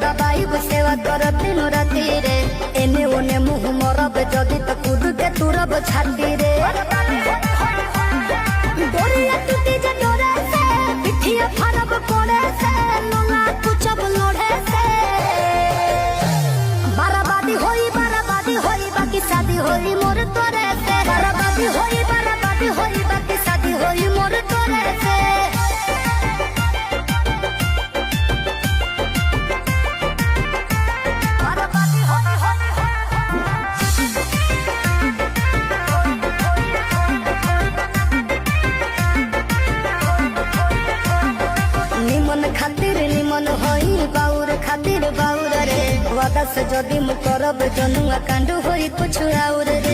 दबाइब सेवा कर दिन राति रे एने ओने मुँह मरब जदि तो कूद के तुरब छाती रे डोरिया टूटी जे डोरे से पिठिया फरब कोड़े से लोला कुचब लोढ़े से बराबादी होई बाकी शादी होई मोर तोरे से बराबादी होई बाकी शादी होई मोर तोरे से निमन खातिर निमन होई बाउर खातिर बाउर रे वादा से जदि मु करब जनुआ कांड होई कुछ आउर रे